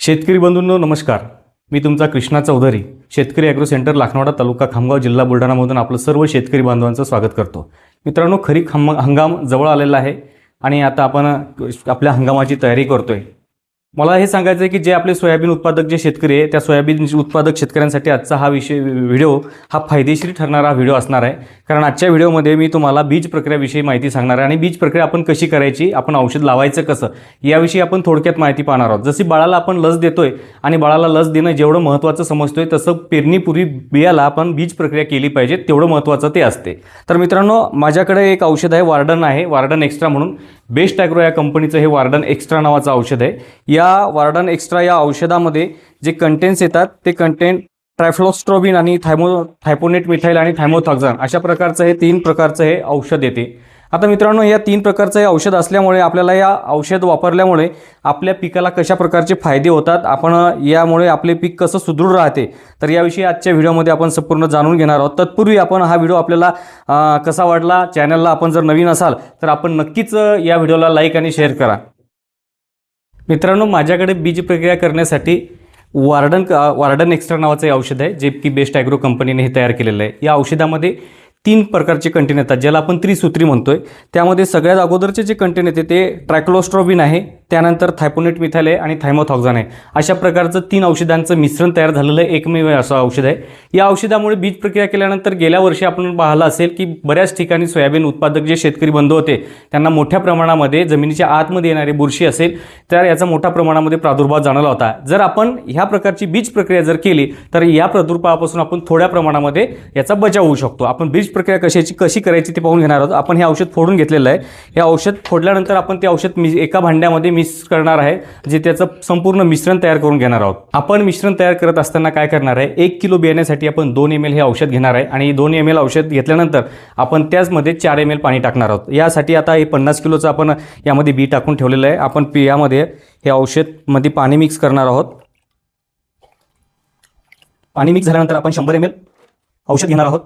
शेतकरी बंधूंनो नमस्कार. मी तुमचा कृष्णा चौधरी, शेतकरी ॲग्रो सेंटर लाखनवाडा, तालुका खामगाव, जिल्हा बुलढाणामधून आपलं सर्व शेतकरी बांधवांचं स्वागत करतो. मित्रांनो, खरीप हंगाम जवळ आलेला आहे आणि आता आपण आपल्या हंगामाची तयारी करतोय. मला हे सांगायचं आहे की जे आपले सोयाबीन उत्पादक जे शेतकरी आहे त्या सोयाबीन उत्पादक शेतकऱ्यांसाठी आजचा हा व्हिडिओ हा फायदेशीर ठरणारा व्हिडिओ असणार आहे. कारण आजच्या व्हिडिओमध्ये मी तुम्हाला बीज प्रक्रियाविषयी माहिती सांगणार आहे आणि बीज प्रक्रिया आपण कशी करायची, आपण औषध लावायचं कसं, याविषयी आपण थोडक्यात माहिती पाहणार आहोत. जशी बाळाला आपण लस देतोय आणि बाळाला लस देणं जेवढं महत्त्वाचं समजतोय तसं पेरणीपूर्वी बियाला आपण बीज प्रक्रिया केली पाहिजे, तेवढं महत्त्वाचं ते असते. तर मित्रांनो, माझ्याकडे एक औषध आहे, वार्डन एक्स्ट्रा म्हणून. बेस्ट ॲग्रो या कंपनीचं हे वार्डन एक्स्ट्रा नावाचं औषध आहे. या वार्डन एक्स्ट्रा या औषधामध्ये जे कंटेंट्स येतात ते कंटेंट ट्रायफ्लोस्ट्रोबिन आणि थायपोनेट मिथाइल आणि थायमोथॉक्झान अशा प्रकारचं हे 3 प्रकारचं हे औषध येते. आता मित्रांनो, या 3 प्रकारचं हे औषध असल्यामुळे आपल्याला या औषध वापरल्यामुळे आपल्या पिकाला कशा प्रकारचे फायदे होतात, आपण यामुळे आपले पीक कसं सुदृढ राहते, तर याविषयी आजच्या व्हिडिओमध्ये आपण संपूर्ण जाणून घेणार आहोत. तत्पूर्वी आपण हा व्हिडिओ आपल्याला कसा वाटला, चॅनलला आपण जर नवीन असाल तर आपण नक्कीच या व्हिडिओला लाईक आणि शेअर करा. मित्रांनो, माझ्याकडे बीज प्रक्रिया करण्यासाठी वार्डन एक्स्ट्रा नावाचं हे औषध आहे, जे की बेस्ट ॲग्रो कंपनीने हे तयार केलेलं आहे. या औषधामध्ये 3 प्रकारचे कंटेन येतात, ज्याला आपण त्रिसूत्री म्हणतोय. त्यामध्ये सगळ्यात अगोदरचे जे कंटेन येते ते ट्रायक्लोस्ट्रोबिन आहे, त्यानंतर थायपोनेट मिथाइल आहे आणि थायमोथॉक्झान आहे. अशा प्रकारचं 3 औषधांचं मिश्रण तयार झालेलं एकमेव असं औषध आहे. या औषधामुळे बीज प्रक्रिया केल्यानंतर गेल्या वर्षी आपण पाहिलं असेल की बऱ्याच ठिकाणी सोयाबीन उत्पादक जे शेतकरी बंधू होते त्यांना मोठ्या प्रमाणामध्ये जमिनीच्या आतमध्ये येणारी बुरशी असेल तर याचा मोठ्या प्रमाणामध्ये प्रादुर्भाव जाणवला होता. जर आपण ह्या प्रकारची बीज प्रक्रिया जर केली तर या प्रादुर्भावापासून आपण थोड्या प्रमाणामध्ये याचा बचाव होऊ शकतो. आपण बीज प्रक्रिया कशी करायची ते पाहून घेणार आहोत. आपण हे औषध फोडून घेतलेलं आहे. हे औषध फोडल्यानंतर आपण ते औषध एका भांड्यामध्ये मिक्स करणार आहे, जे त्याचं संपूर्ण मिश्रण तयार करून घेणार आहोत. आपण मिश्रण तयार करत असताना काय करणार आहे, 1 किलो बियाण्यासाठी आपण 2 ml हे औषध घेणार आहे आणि 2 ml औषध घेतल्यानंतर आपण त्याचमध्ये 4 ml पाणी टाकणार आहोत. यासाठी आता हे 50 किलोचं आपण यामध्ये बी टाकून ठेवलेलं आहे. आपण यामध्ये हे औषधमध्ये पाणी मिक्स करणार आहोत. पाणी मिक्स झाल्यानंतर आपण 100 ml औषध घेणार आहोत.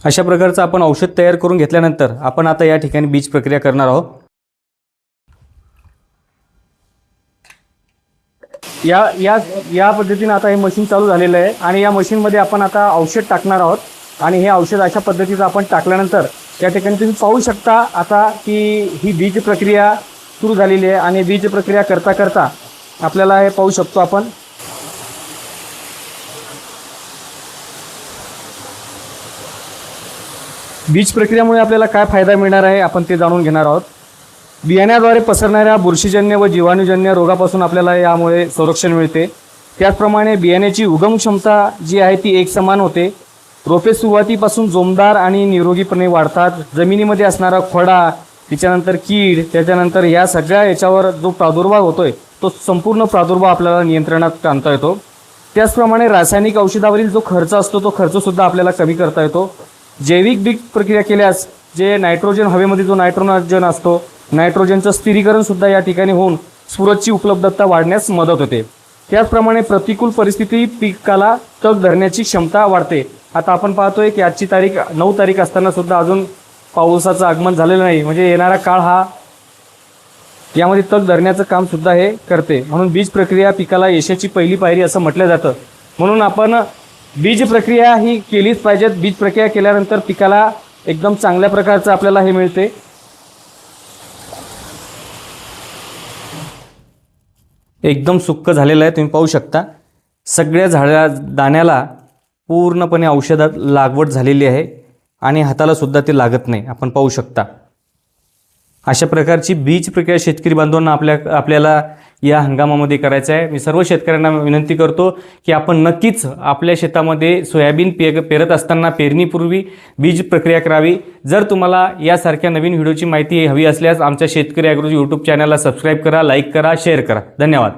अशा प्रकारचं आपण औषध तयार करून घेतल्यानंतर आपण आता या ठिकाणी बीज प्रक्रिया करणार आहोत. या पद्धतीने आता हे मशीन चालू झालेलं आहे आणि या मशीनमध्ये आपण आता औषध टाकणार आहोत आणि हे औषध अशा पद्धतीचं आपण टाकल्यानंतर या ठिकाणी तुम्ही पाहू शकता आता की ही बीज प्रक्रिया सुरू झालेली आहे आणि बीज प्रक्रिया करता करता आपल्याला हे पाहू शकतो आपण बीज प्रक्रियेमुळे आपल्याला काय फायदा मिळणार आहे आपण ते जाणून घेणार आहोत. बियाण्याद्वारे पसरणाऱ्या बुरशीजन्य व जीवाणूजन्य रोगापासून आपल्याला यामुळे संरक्षण मिळते. त्याचप्रमाणे बियाण्याची उगम क्षमता जी आहे ती एकसमान होते. रोपे सुरुवातीपासून जोमदार आणि निरोगीपणे वाढतात. जमिनीमध्ये असणारा खोडा, त्याच्यानंतर कीड, त्याच्यानंतर या सगळ्या याच्यावर जो प्रादुर्भाव होतोय तो संपूर्ण प्रादुर्भाव आपल्याला नियंत्रणात आणता येतो. त्याचप्रमाणे रासायनिक औषधावरील जो खर्च असतो तो खर्चसुद्धा आपल्याला कमी करता येतो. जैविक बीज प्रक्रिया केल्यास जे नायट्रोजन, हवेमध्ये जो नायट्रोजन असतो, नायट्रोजनचं स्थिरीकरण सुद्धा या ठिकाणी होऊन स्फुरदची उपलब्धता वाढण्यास मदत होते. त्याचप्रमाणे प्रतिकूल परिस्थिती पिकाला तग धरण्याची क्षमता वाढते. आता आपण पाहतोय की आजची तारीख 9 तारीख असताना सुद्धा अजून पावसाचं आगमन झालेलं नाही, म्हणजे येणारा काळ हा यामध्ये तग धरण्याचं काम सुद्धा हे करते. म्हणून बीज प्रक्रिया पिकाला यशाची पहिली पायरी असं म्हटलं जातं. म्हणून आपण बीज प्रक्रिया ही केलीच पाहिजेत. बीज प्रक्रिया केल्यानंतर पिकाला एकदम चांगल्या प्रकारचं आपल्याला हे मिळते. एकदम सुक्क झालेलं आहे, तुम्ही पाहू शकता. सगळ्या दाण्याला पूर्णपणे औषधात लागवड झालेली आहे आणि हाताला सुद्धा ते लागत नाही, आपण पाहू शकता. अशा प्रकारची बीज प्रक्रिया शेतकरी बांधवांना आपल्याला या हंगामामध्ये करायचं आहे. मी सर्व शेतकऱ्यांना विनंती करतो की आपण नक्कीच आपल्या शेतामध्ये सोयाबीन पेरत असताना पेरणीपूर्वी बीज प्रक्रिया करावी. जर तुम्हाला यासारख्या नवीन व्हिडिओची माहिती हवी असल्यास आमच्या शेतकरी ॲग्रो यूट्यूब चॅनलला सबस्क्राईब करा, लाईक करा, शेअर करा. धन्यवाद.